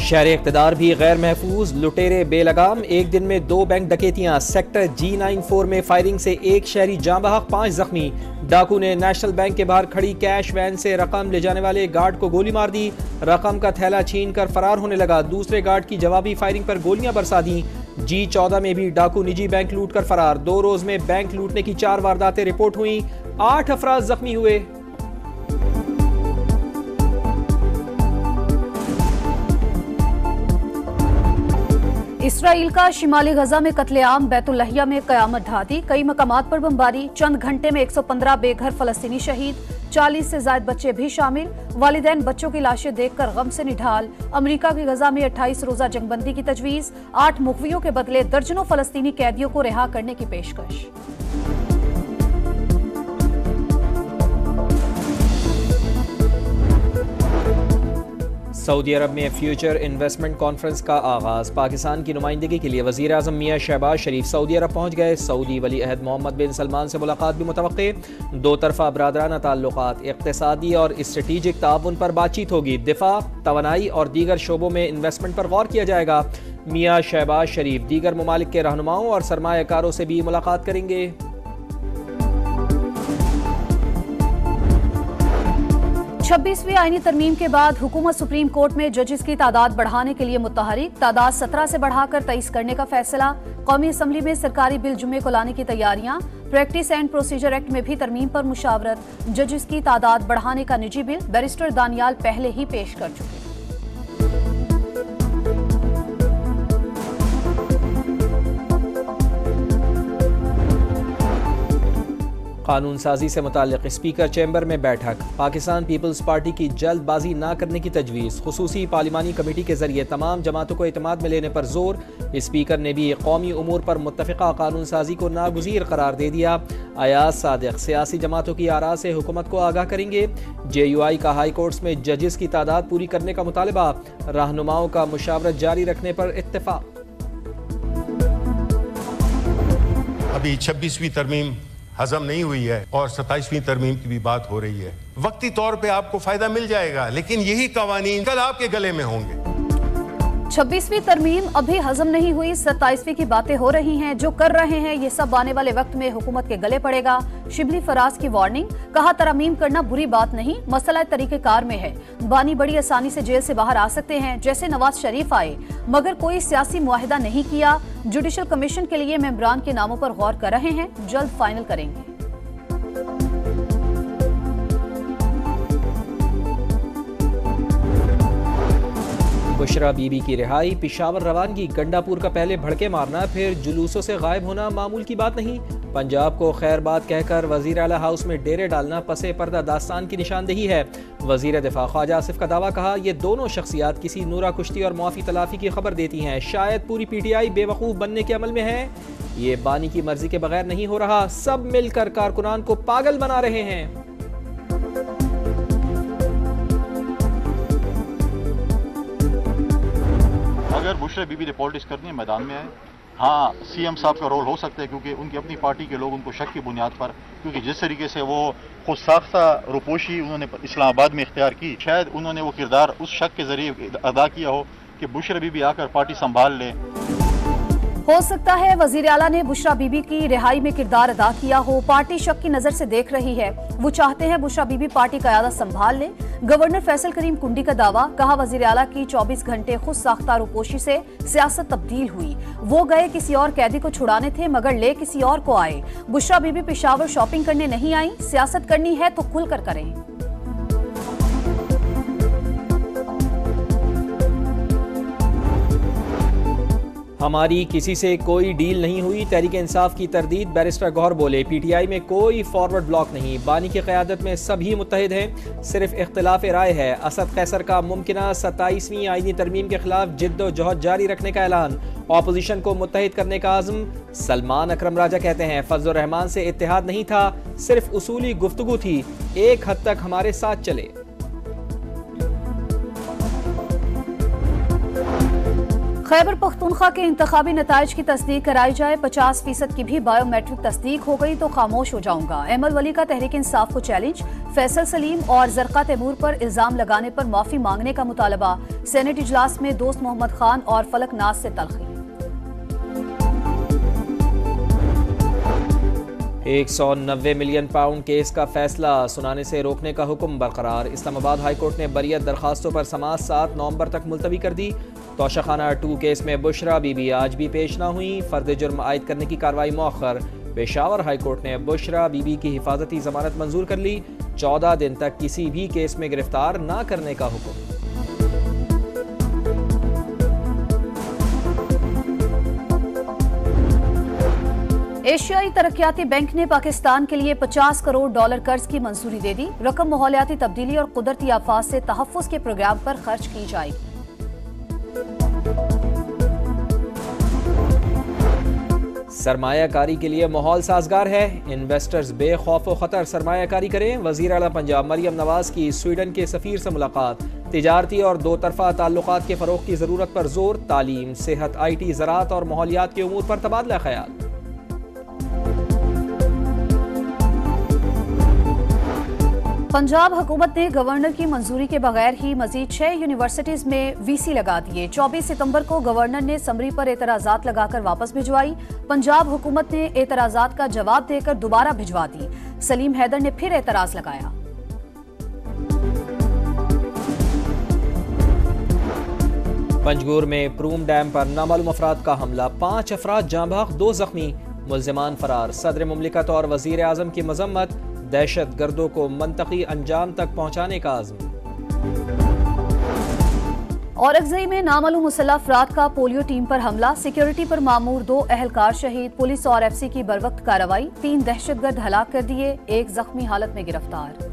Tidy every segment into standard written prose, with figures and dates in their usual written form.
शहर इक़्तिदार भी गैर महफूज, लुटेरे बेलगाम। एक दिन में 2 बैंक डकैतियां। सेक्टर G94 में फायरिंग से 1 शहरी जाँ बहक, 5 जख्मी। डाकू ने नेशनल बैंक के बाहर खड़ी कैश वैन से रकम ले जाने वाले गार्ड को गोली मार दी। रकम का थैला छीन कर फरार होने लगा। दूसरे गार्ड की जवाबी फायरिंग पर गोलियां बरसा दी। G14 में भी डाकू निजी बैंक लूट कर फरार। 2 रोज में बैंक लूटने की 4 वारदातें रिपोर्ट हुई। 8 अफराद जख्मी हुए। इसराइल का शिमाली गजा में कत्लेआम, बैतुल्लाहिया में कयामत ढा दी। कई मकामात पर बमबारी। चंद घंटे में 115 बेघर फलस्तीनी शहीद, 40 से ज्यादा बच्चे भी शामिल। वालिदैन बच्चों की लाशें देखकर गम से निढाल। अमेरिका की गजा में 28 रोजा जंगबंदी की तजवीज। 8 मुखबियों के बदले दर्जनों फलस्तीनी कैदियों को रिहा करने की पेशकश। सऊदी अरब में फ्यूचर इन्वेस्टमेंट कॉन्फ्रेंस का आगाज। पाकिस्तान की नुमाइंदगी के लिए वज़ीर आज़म मियां शहबाज शरीफ सऊदी अरब पहुंच गए। सऊदी वली अहद मोहम्मद बिन सलमान से मुलाकात भी मुतवक्के। 2 तरफ़ा बरादराना ताल्लुकात, इक़्तिसादी और स्ट्रेटीजिक ताउन पर बातचीत होगी। दिफा, तवानाई और दीगर शोबों में इन्वेस्टमेंट पर गौर किया जाएगा। मियां शहबाज शरीफ दीगर ममालिक के रहनुमाओं और सरमायाकारों से भी मुलाकात करेंगे। 26वीं आईनी तरमीम के बाद हुकूमत सुप्रीम कोर्ट में जजेस की तादाद बढ़ाने के लिए मुतहरिक। तादाद 17 से बढ़ाकर 23 करने का फैसला। कौमी असम्बली में सरकारी बिल जुम्मे को लाने की तैयारियां। प्रैक्टिस एंड प्रोसीजर एक्ट में भी तरमीम पर मुशावरत। जजेस की तादाद बढ़ाने का निजी बिल बैरिस्टर दानियाल पहले ही पेश कर चुके। कानून साजी से मुताल्लिक स्पीकर चैम्बर में बैठक। पाकिस्तान पीपल्स पार्टी की जल्दबाजी न करने की तजवीज़। खुसूसी पार्लिमानी कमेटी के जरिए तमाम जमातों को एतमाद में लेने पर जोर। स्पीकर ने भी कौमी उमूर पर मुत्तफ़िक़ा कानून साजी को नागुज़ीर करार दे दिया। अयाज सादिक सियासी जमातों की आरा से हुकूमत को आगाह करेंगे। JUI का हाई कोर्ट्स में जजेस की तादाद पूरी करने का मुतालबा। रहनुमाओं का मुशावरत जारी रखने पर इत्तेफाक। अभी 26वीं तरमीम हजम नहीं हुई है और 27वीं तरमीम की भी बात हो रही है। वक्ती तौर पे आपको फायदा मिल जाएगा, लेकिन यही कवानीन कल आपके गले में होंगे। 26वीं तरमीम अभी हजम नहीं हुई, 27वीं की बातें हो रही हैं। जो कर रहे हैं ये सब आने वाले वक्त में हुकूमत के गले पड़ेगा। शिबली फराज की वार्निंग। कहा तरमीम करना बुरी बात नहीं, मसला तरीकेकार में है। बानी बड़ी आसानी से जेल से बाहर आ सकते हैं, जैसे नवाज शरीफ आए, मगर कोई सियासी मुआहिदा नहीं किया। जुडिशल कमीशन के लिए मेंबरान के नामों पर गौर कर रहे हैं, जल्द फाइनल करेंगे। बुशरा बीबी की रिहाई। पिशावर रवानगी। गंडापुर का पहले भड़के मारना फिर जुलूसों से गायब होना मामूल की बात नहीं। पंजाब को खैरबाद कहकर वजीर आला हाउस में डेरे डालना पसे पर्दा दास्तान की निशानदेही है। वजीर दिफा ख्वाजा आसिफ का दावा। कहा ये दोनों शख्सियात किसी नूरा कुश्ती और मुआफी तलाफी की खबर देती हैं। शायद पूरी PTI बेवकूफ़ बनने के अमल में है। ये बानी की मर्जी के बगैर नहीं हो रहा, सब मिलकर कारकुनान को पागल बना रहे हैं। अगर बुशरा बीबी ने पॉलिटिक्स करनी है, मैदान में आए। हाँ, CM साहब का रोल हो सकता है, क्योंकि उनकी अपनी पार्टी के लोग उनको शक की बुनियाद पर, क्योंकि जिस तरीके से वो खुद साख्ता रुपोशी उन्होंने इस्लामाबाद में इख्तियार की, शायद उन्होंने वो किरदार उस शक के जरिए अदा किया हो कि बुशरा बीबी आकर पार्टी संभाल ले। हो सकता है वजीर आला ने बुशरा बीबी की रिहाई में किरदार अदा किया हो। पार्टी शक की नजर से देख रही है। वो चाहते हैं बुशरा बीबी पार्टी क़यादत संभाल ले। गवर्नर फैसल करीम कुंडी का दावा। कहा वजीर आला की 24 घंटे खुद साख्ता रुपोशी से सियासत तब्दील हुई। वो गए किसी और कैदी को छुड़ाने थे, मगर ले किसी और को आए। बुशरा बीबी पेशावर शॉपिंग करने नहीं आई। सियासत करनी है तो खुलकर करें। हमारी किसी से कोई डील नहीं हुई। तहरीक इंसाफ की तरदीद। बैरिस्टर गौहर बोले PTI में कोई फॉरवर्ड ब्लॉक नहीं। बानी की क़यादत में सभी मुत्तहिद हैं, सिर्फ इख्तिलाफ राय है। असद कैसर का मुमकिना 27वीं आईनी तरमीम के खिलाफ जिद्दोजहद जारी रखने का ऐलान। ऑपोजिशन को मुत्तहिद करने का आज़म। सलमान अकरम राजा कहते हैं फजलुर रहमान से इत्तेहाद नहीं था, सिर्फ उसूली गुफ्तगू थी। एक हद तक हमारे साथ चले। खैबर पख्तूनख्वा के इंतखाबी नताइज की तस्दीक कराई जाए, 50% की भी बायोमेट्रिक तस्दीक हो गई तो खामोश हो जाऊंगा। अहमद वली का तहरीक इंसाफ को चैलेंज, फैसल सलीम और जरका तैमूर पर इल्जाम लगाने पर माफी मांगने का मुतालबा। सेनेट इजलास में दोस्त मोहम्मद खान और फलक नाज से तलखी। 190 मिलियन पाउंड केस का फैसला, सुनाने से रोकने का हुक्म बरकरार। इस्लामाबाद हाई कोर्ट ने बरियत दरखास्तों पर समाअत 7 नवंबर तक मुलतवी कर दी। तोशाखाना 2 केस में बुशरा बीबी आज भी पेश न हुई, फर्द जुर्म आयद करने की कार्रवाई मौखर। पेशावर हाई कोर्ट ने बुशरा बीबी की हिफाजती जमानत मंजूर कर ली, 14 दिन तक किसी भी केस में गिरफ्तार न करने का हुक्म। एशियाई तरक्याती बैंक ने पाकिस्तान के लिए $50 करोड़ कर्ज की मंजूरी दे दी। रकम माहौलियाती तब्दीली और कुदरती आफात से तहफ़्फ़ुज़ के प्रोग्राम पर खर्च की जाएगी। सरमायाकारी के लिए माहौल साजगार है, इन्वेस्टर्स बेखौफ खतर सरमायाकारी करें। वज़ीर आला पंजाब मरियम नवाज की स्वीडन के सफ़ीर से मुलाकात, तिजारती और दो तरफा ताल्लुकात के फ़रोग़ की ज़रूरत पर जोर। तालीम, सेहत, IT, ज़राअत और माहौलियात के उमूर पर तबादला ख्याल। पंजाब हुकूमत ने गवर्नर की मंजूरी के बगैर ही मजीद 6 यूनिवर्सिटीज में VC लगा दिए। 24 सितंबर को गवर्नर ने समरी पर एतराजात लगाकर वापस भिजवाई। पंजाब हुकूमत ने एतराजात का जवाब देकर दोबारा भिजवा दी। सलीम हैदर ने फिर एतराज लगाया। पंजगुर में प्रूम डैम पर नामालूम अफराद का हमला, 5 अफराद जाँ बहक, 2 जख्मी, मुल्जिमान फरार। सदर मुमलिकत और वजीर आजम की मजम्मत, दहशत गर्दों को मंतकी अंजाम तक पहुंचाने का आज़म। औरंगज़ई में नामालूम मुसल्लह अफराद का पोलियो टीम पर हमला, सिक्योरिटी पर मामूर 2 अहलकार शहीद। पुलिस और FC की बरवक्त कार्रवाई, 3 दहशतगर्द हलाक कर दिए, 1 जख्मी हालत में गिरफ्तार।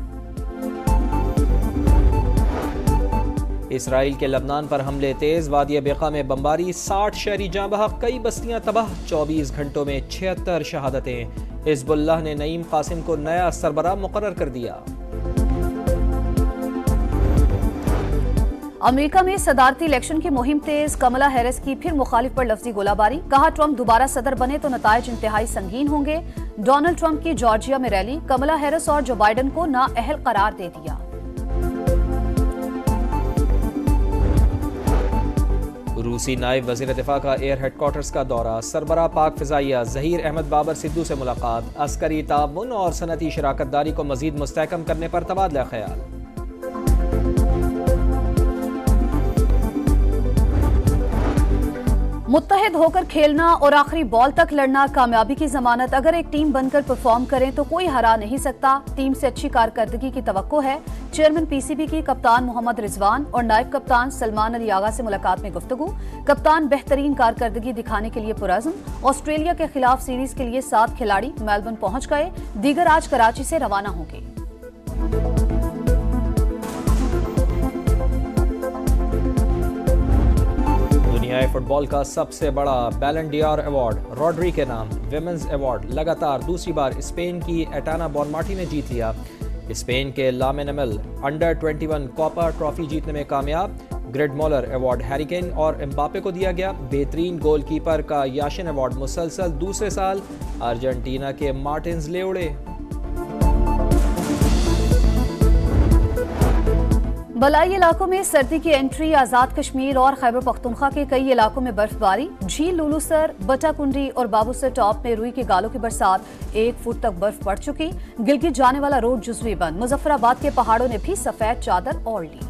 इसराइल के लबनान पर हमले तेज, वादिया बेका में बमबारी, 60 शहरी जाँ बहक, कई बस्तियां तबाह। 24 घंटों में 76 शहादतें। हिज़्बुल्लाह ने नईम कासिम को नया सरबराह मुकर्रर कर दिया। अमेरिका में सदारती इलेक्शन की मुहिम तेज, कमला हैरिस की फिर मुखालिफ पर लफ्जी गोलाबारी। कहा ट्रंप दोबारा सदर बने तो नताइज इंतहाई संगीन होंगे। डोनाल्ड ट्रंप की जॉर्जिया में रैली, कमला हैरिस और जो बाइडन को नाअहल करार दे दिया। रूसी नायब वज़ीर दिफा का एयर हेडक्वार्टर्स का दौरा, सरबराह पाक फ़िज़ाइया ज़हीर अहमद बाबर सिद्धू से मुलाकात। अस्करी ताउन और सनती शराकतदारी को मज़ीद मुस्तहकम करने पर तबादला ख्याल। मुत्तहिद होकर खेलना और आखिरी बॉल तक लड़ना कामयाबी की जमानत। अगर एक टीम बनकर परफॉर्म करें तो कोई हरा नहीं सकता। टीम से अच्छी कारकर्दगी की तवक्को है। चेयरमैन PCB की कप्तान मोहम्मद रिजवान और नायब कप्तान सलमान अली आगा से मुलाकात में गुफ्तगू। कप्तान बेहतरीन कारकर्दगी दिखाने के लिए पुरअज़्म। ऑस्ट्रेलिया के खिलाफ सीरीज के लिए 7 खिलाड़ी मेलबर्न पहुंच गए, दीगर आज कराची से रवाना होंगे। दुनियाई फुटबॉल का सबसे बड़ा बैलन ड'ओर अवार्ड रॉड्री के नाम। विमेंस अवार्ड लगातार दूसरी बार स्पेन की एटाना बोनमाटी ने जीत लिया। स्पेन के Lamine Yamal under 21 Copa trophy जीतने में कामयाब। Gerd Muller award Harry Kane और एम्बापे को दिया गया। बेहतरीन गोलकीपर का याशिन अवार्ड मुसलसल दूसरे साल अर्जेंटीना के मार्टिन्स ले उड़े। बलाई इलाकों में सर्दी की एंट्री, आजाद कश्मीर और खैबर पख्तूनख्वा के कई इलाकों में बर्फबारी। झील लुलूसर, बटाकुंडी और बाबूसर टॉप में रुई के गालों की बरसात, 1 फुट तक बर्फ पड़ चुकी। गिलगित जाने वाला रोड जुज़वी बंद। मुजफ्फराबाद के पहाड़ों ने भी सफेद चादर ओढ़ ली।